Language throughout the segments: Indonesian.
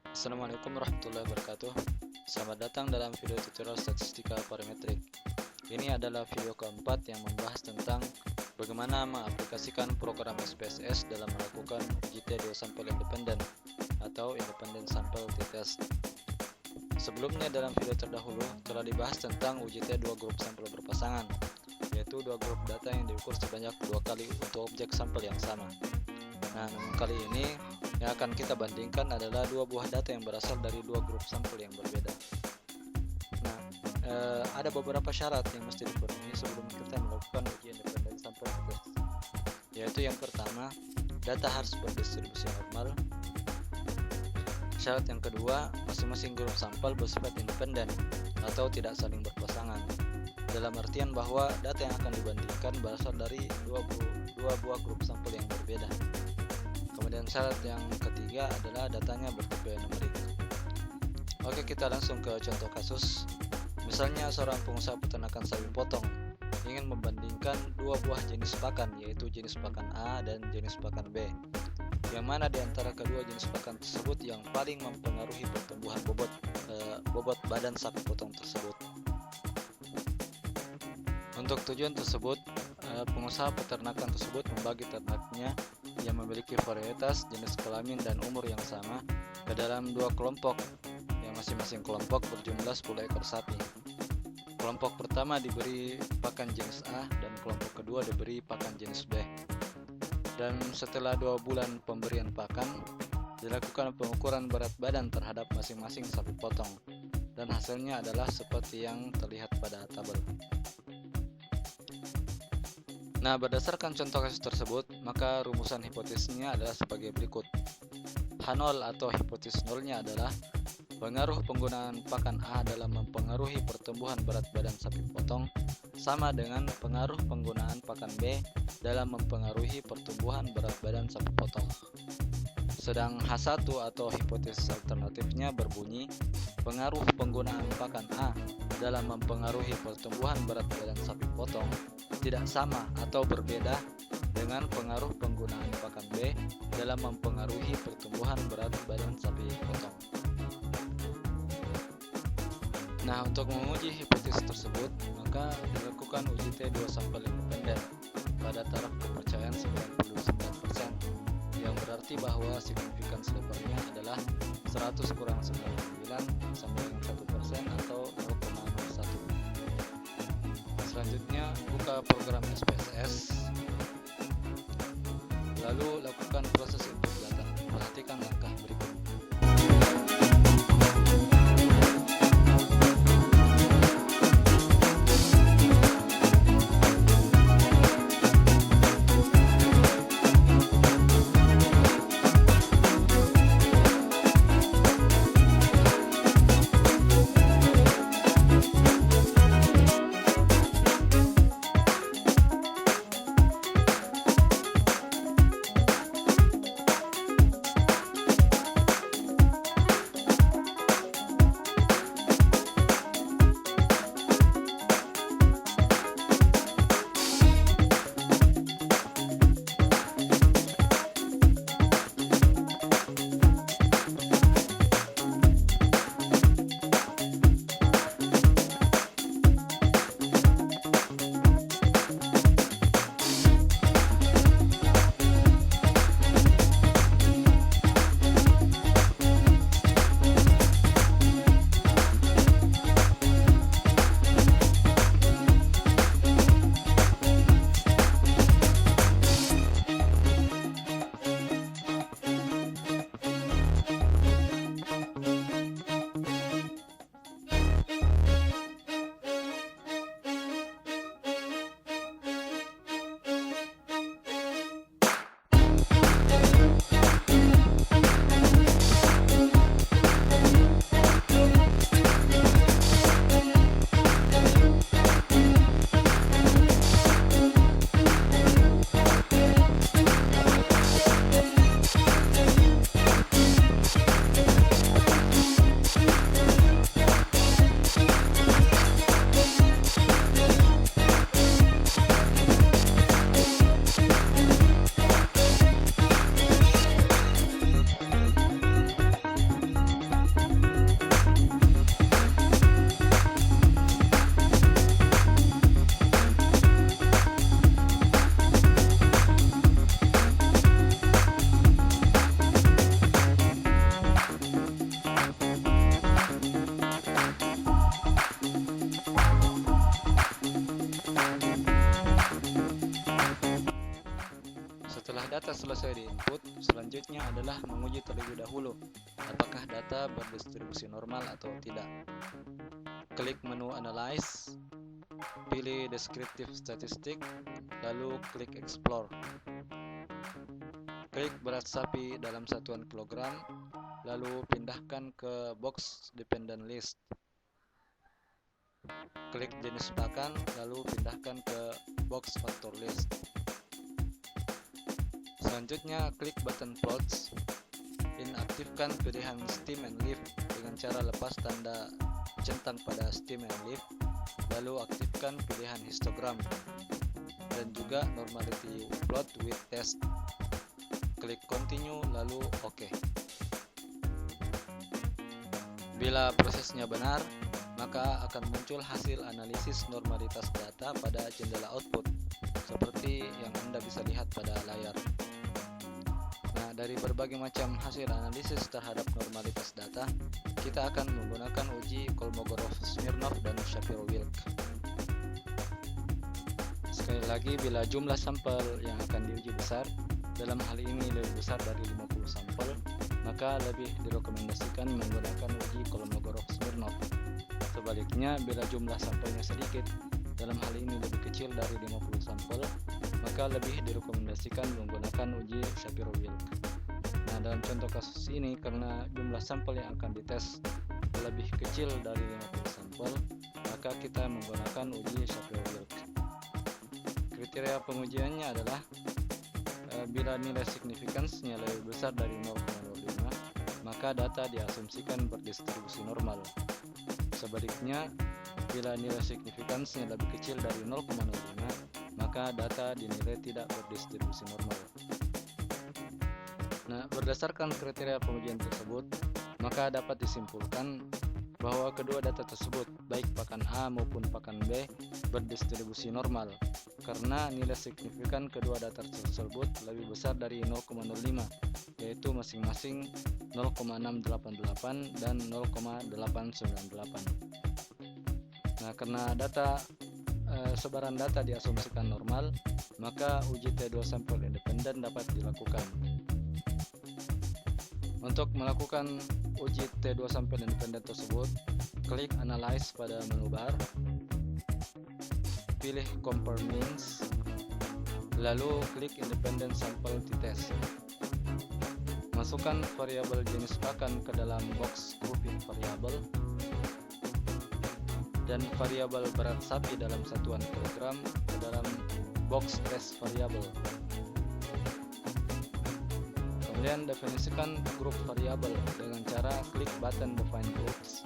Assalamualaikum warahmatullahi wabarakatuh. Selamat datang dalam video tutorial statistika parametrik. Ini adalah video keempat yang membahas tentang bagaimana mengaplikasikan program SPSS dalam melakukan uji T2 sampel independen atau Independent Sample T-Test. Sebelumnya dalam video terdahulu telah dibahas tentang uji T2 grup sampel berpasangan, yaitu dua grup data yang diukur sebanyak 2 kali untuk objek sampel yang sama. Nah, namun kali ini yang akan kita bandingkan adalah dua buah data yang berasal dari dua grup sampel yang berbeda. Nah, ada beberapa syarat yang mesti dipenuhi sebelum kita melakukan uji independen sampel test. Yaitu yang pertama, data harus berdistribusi normal. Syarat yang kedua, masing-masing grup sampel bersifat independen atau tidak saling berpasangan. Dalam artian bahwa data yang akan dibandingkan berasal dari dua buah grup sampel yang berbeda. Kemudian syarat yang ketiga adalah datanya bertipe numerik. Oke, kita langsung ke contoh kasus. Misalnya seorang pengusaha peternakan sapi potong ingin membandingkan dua buah jenis pakan, yaitu jenis pakan A dan jenis pakan B. Yang mana di antara kedua jenis pakan tersebut yang paling mempengaruhi pertumbuhan bobot badan sapi potong tersebut. Untuk tujuan tersebut, pengusaha peternakan tersebut membagi ternaknya yang memiliki varietas, jenis kelamin, dan umur yang sama ke dalam dua kelompok, yang masing-masing kelompok berjumlah 10 ekor sapi. Kelompok pertama diberi pakan jenis A dan kelompok kedua diberi pakan jenis B. Dan setelah 2 bulan pemberian pakan, dilakukan pengukuran berat badan terhadap masing-masing sapi potong, dan hasilnya adalah seperti yang terlihat pada tabel. Nah, berdasarkan contoh kasus tersebut, maka rumusan hipotesisnya adalah sebagai berikut. H0 atau hipotesis nolnya adalah pengaruh penggunaan pakan A dalam mempengaruhi pertumbuhan berat badan sapi potong sama dengan pengaruh penggunaan pakan B dalam mempengaruhi pertumbuhan berat badan sapi potong. Sedang H1 atau hipotesis alternatifnya berbunyi pengaruh penggunaan pakan A dalam mempengaruhi pertumbuhan berat badan sapi potong tidak sama atau berbeda dengan pengaruh penggunaan pakan B dalam mempengaruhi pertumbuhan berat badan sapi potong. Nah, untuk menguji hipotesis tersebut, maka dilakukan uji T2 sampel independen pada taraf kepercayaan 99%, yang berarti bahwa signifikans levelnya adalah 100 kurang 99 sampai dengan 1% atau 0,01. Selanjutnya, buka program SPSS, lalu lakukan proses input data. Perhatikan langkah berikut. selesai di input, selanjutnya adalah menguji terlebih dahulu apakah data berdistribusi normal atau tidak. Klik menu Analyze, pilih Descriptive Statistic, lalu klik Explore. Klik berat sapi dalam satuan kilogram, lalu pindahkan ke box Dependent List. Klik jenis pakan, lalu pindahkan ke box Factor List. Selanjutnya klik button Plots. Inaktifkan pilihan Stem and Leaf dengan cara lepas tanda centang pada Stem and Leaf, lalu aktifkan pilihan histogram dan juga Normality Plot with Test. Klik Continue lalu OK. Bila prosesnya benar, maka akan muncul hasil analisis normalitas data pada jendela output seperti yang Anda bisa lihat pada layar. Nah, dari berbagai macam hasil analisis terhadap normalitas data, kita akan menggunakan uji Kolmogorov-Smirnov dan Shapiro-Wilk. Sekali lagi, bila jumlah sampel yang akan diuji besar, dalam hal ini lebih besar dari 50 sampel, maka lebih direkomendasikan menggunakan uji Kolmogorov-Smirnov. Sebaliknya, bila jumlah sampelnya sedikit, dalam hal ini lebih kecil dari 50 sampel, maka lebih direkomendasikan menggunakan uji Shapiro-Wilk. Nah, dalam contoh kasus ini, karena jumlah sampel yang akan dites lebih kecil dari 50 sampel, maka kita menggunakan uji Shapiro-Wilk. Kriteria pengujiannya adalah bila nilai signifikansinya lebih besar dari 0,05, maka data diasumsikan berdistribusi normal. Sebaliknya, bila nilai signifikansinya lebih kecil dari 0,05, maka data dinilai tidak berdistribusi normal. Nah, berdasarkan kriteria pengujian tersebut, maka dapat disimpulkan bahwa kedua data tersebut, baik pakan A maupun pakan B, berdistribusi normal, karena nilai signifikan kedua data tersebut lebih besar dari 0,05, yaitu masing-masing 0,688 dan 0,898. Nah, karena sebaran data diasumsikan normal, maka uji T2 sampel independen dapat dilakukan. Untuk melakukan uji T2 sampel independen tersebut, klik Analyze pada menu bar, pilih Compare Means, lalu klik Independent Sample T-Test. Masukkan variabel jenis pakan ke dalam box Grouping Variable dan variabel berat sapi dalam satuan kilogram ke dalam box Test Variable. Kemudian definisikan grup variabel dengan cara klik button Define Groups.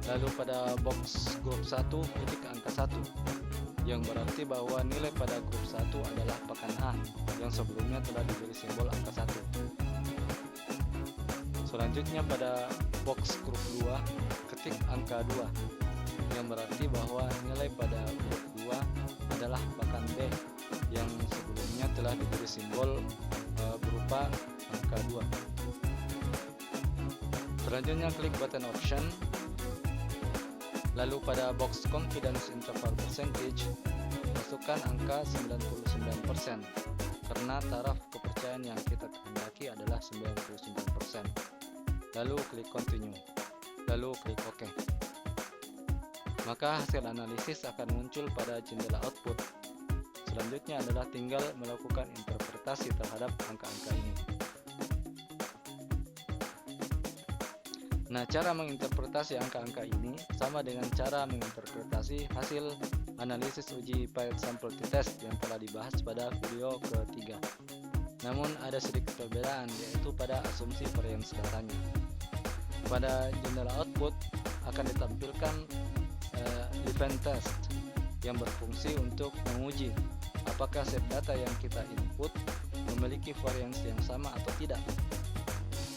Lalu pada box grup 1 ketik angka 1, yang berarti bahwa nilai pada grup 1 adalah pakan A yang sebelumnya telah diberi simbol angka 1. Selanjutnya pada box grup 2 ketik angka 2, yang berarti bahwa nilai pada grup 2 adalah pakan B yang sebelumnya telah diberi simbol berupa angka 2. Selanjutnya klik button Option. Lalu pada box Confidence Interval Percentage, masukkan angka 99%, karena taraf kepercayaan yang kita kehendaki adalah 99%. Lalu klik Continue, lalu klik OK. Maka hasil analisis akan muncul pada jendela output. Selanjutnya adalah tinggal melakukan interpretasi terhadap angka-angka ini. Nah, cara menginterpretasi angka-angka ini sama dengan cara menginterpretasi hasil analisis uji pilot sample t-test yang telah dibahas pada video ketiga. Namun ada sedikit perbedaan, yaitu pada asumsi variance datanya. Pada jendela output akan ditampilkan event test yang berfungsi untuk menguji apakah set data yang kita input memiliki variance yang sama atau tidak.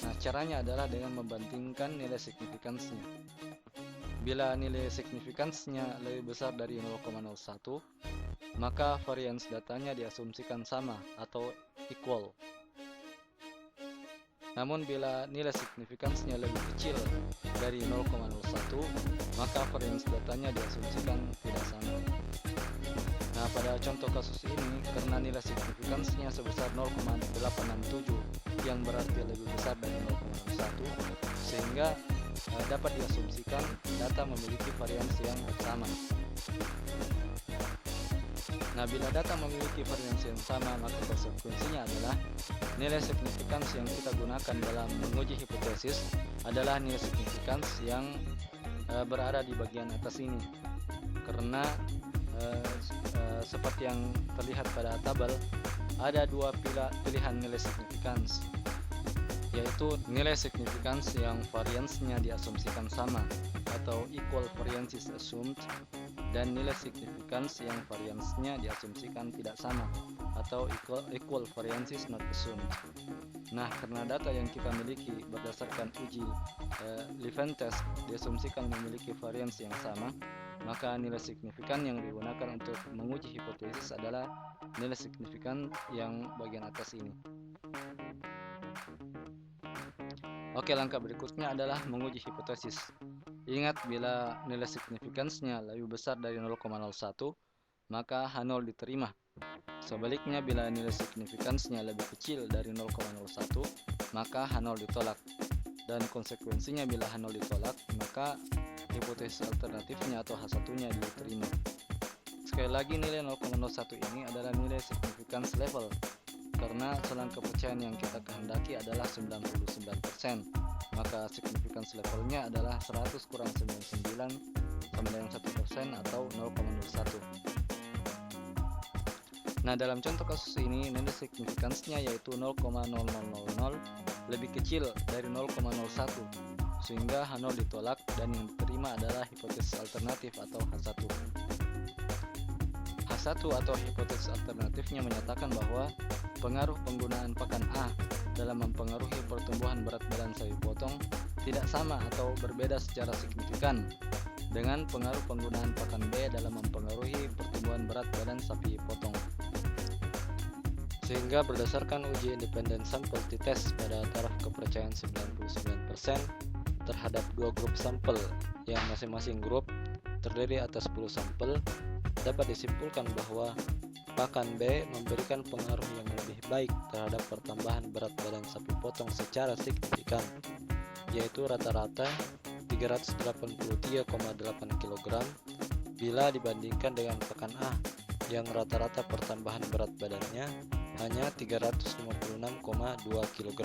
Nah, caranya adalah dengan membandingkan nilai signifikansinya. Bila nilai signifikansinya lebih besar dari 0,01, maka variance datanya diasumsikan sama atau equal. Namun bila nilai signifikansinya lebih kecil dari 0,01, maka variance datanya diasumsikan tidak sama. Nah, Nah, pada contoh kasus ini, karena nilai signifikansinya sebesar 0,867 yang berarti lebih besar dari 0,1, sehingga dapat diasumsikan data memiliki variansi yang sama. Nah, bila data memiliki variansi yang sama, maka konsekuensinya adalah nilai signifikans yang kita gunakan dalam menguji hipotesis adalah nilai signifikans yang berada di bagian atas ini. Karena seperti yang terlihat pada tabel, ada dua pilihan nilai signifikans, yaitu nilai signifikans yang variansnya diasumsikan sama atau equal variances assumed, dan nilai signifikans yang variansnya diasumsikan tidak sama atau equal variances not assumed. Nah, karena data yang kita miliki berdasarkan uji Levene-Test diasumsikan memiliki varians yang sama, maka nilai signifikan yang digunakan untuk menguji hipotesis adalah nilai signifikan yang bagian atas ini. Oke, langkah berikutnya adalah menguji hipotesis. Ingat, bila nilai signifikansinya lebih besar dari 0,01, maka H0 diterima. Sebaliknya, bila nilai signifikansinya lebih kecil dari 0,01, maka H0 ditolak. Dan konsekuensinya, bila H0 ditolak, maka hipotesis alternatifnya atau H1-nya diterima. Sekali lagi, nilai 0,01 ini adalah nilai significance level, karena selang kepercayaan yang kita kehendaki adalah 99%, maka significance levelnya adalah 100 kurang 99 sama dengan 1% atau 0,01. Nah, dalam contoh kasus ini, nilai signifikansinya yaitu 0,0000 lebih kecil dari 0,01, sehingga H0 ditolak dan yang diterima adalah hipotesis alternatif atau H1. H1 atau hipotesis alternatifnya menyatakan bahwa pengaruh penggunaan pakan A dalam mempengaruhi pertumbuhan berat badan sapi potong tidak sama atau berbeda secara signifikan dengan pengaruh penggunaan pakan B dalam mempengaruhi pertumbuhan berat badan sapi potong. Sehingga berdasarkan uji independen sampel t-test pada taraf kepercayaan 99% terhadap dua grup sampel yang masing-masing grup terdiri atas 10 sampel, dapat disimpulkan bahwa pakan B memberikan pengaruh yang lebih baik terhadap pertambahan berat badan sapi potong secara signifikan, yaitu rata-rata 383,8 kg bila dibandingkan dengan pakan A yang rata-rata pertambahan berat badannya hanya 356,2 kg.